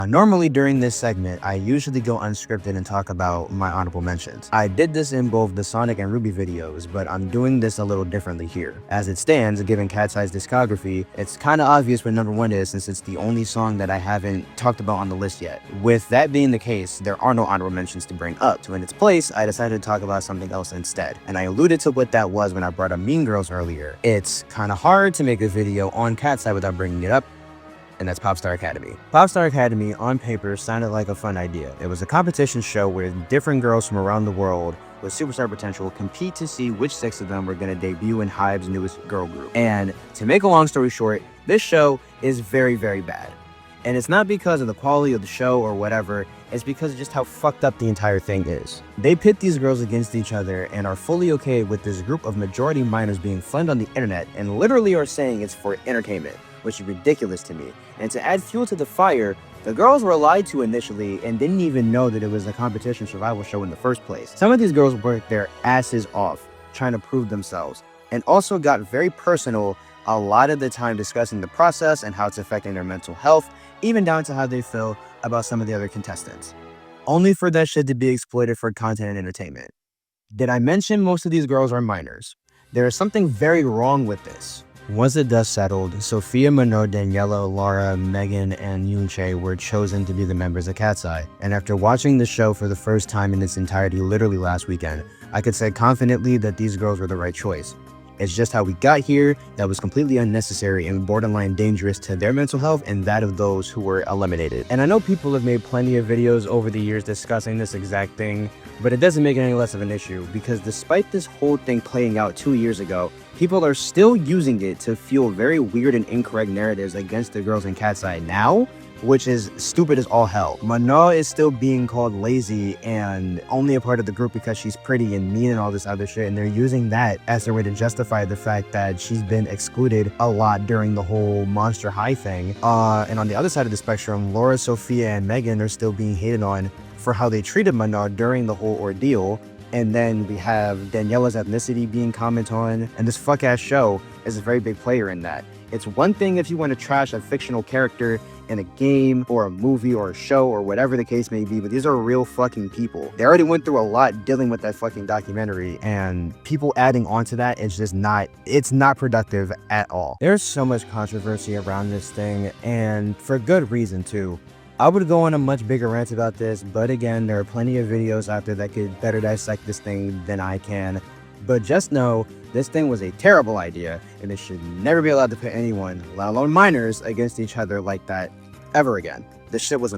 Normally during this segment, I usually go unscripted and talk about my honorable mentions. I did this in both the Sonic and Ruby videos, but I'm doing this a little differently here. As it stands, given Cat's Eye's discography, it's kinda obvious what number 1 is since it's the only song that I haven't talked about on the list yet. With that being the case, there are no honorable mentions to bring up, so in its place, I decided to talk about something else instead. And I alluded to what that was when I brought up Mean Girls earlier. It's kinda hard to make a video on Cat's Eye without bringing it up, and that's Popstar Academy. Popstar Academy, on paper, sounded like a fun idea. It was a competition show where different girls from around the world with superstar potential compete to see which 6 of them were going to debut in HYBE's newest girl group. And to make a long story short, this show is very, very bad. And it's not because of the quality of the show or whatever, it's because of just how fucked up the entire thing is. They pit these girls against each other and are fully okay with this group of majority minors being flamed on the internet and literally are saying it's for entertainment, which is ridiculous to me. And to add fuel to the fire, the girls were lied to initially and didn't even know that it was a competition survival show in the first place. Some of these girls worked their asses off trying to prove themselves and also got very personal a lot of the time discussing the process and how it's affecting their mental health, even down to how they feel about some of the other contestants. Only for that shit to be exploited for content and entertainment. Did I mention most of these girls are minors? There is something very wrong with this. Once the dust settled, Sophia, Mano, Daniela, Laura, Megan, and Yoonchae were chosen to be the members of Cat's Eye. And after watching the show for the first time in its entirety literally last weekend, I could say confidently that these girls were the right choice. It's just how we got here that was completely unnecessary and borderline dangerous to their mental health and that of those who were eliminated. And I know people have made plenty of videos over the years discussing this exact thing, but it doesn't make it any less of an issue because despite this whole thing playing out 2 years ago, people are still using it to fuel very weird and incorrect narratives against the girls in Cat's Eye now, which is stupid as all hell. Mano is still being called lazy and only a part of the group because she's pretty and mean and all this other shit, and they're using that as their way to justify the fact that she's been excluded a lot during the whole Monster High thing. And on the other side of the spectrum, Laura, Sophia, and Megan are still being hated on for how they treated Mano during the whole ordeal. And then we have Daniela's ethnicity being commented on, and this fuck-ass show is a very big player in that. It's one thing if you want to trash a fictional character in a game or a movie or a show or whatever the case may be, but these are real fucking people. They already went through a lot dealing with that fucking documentary, and people adding onto that is just it's not productive at all. There's so much controversy around this thing, and for good reason too. I would go on a much bigger rant about this, but again, there are plenty of videos out there that could better dissect this thing than I can. But just know, this thing was a terrible idea, and it should never be allowed to put anyone, let alone minors, against each other like that ever again. This shit was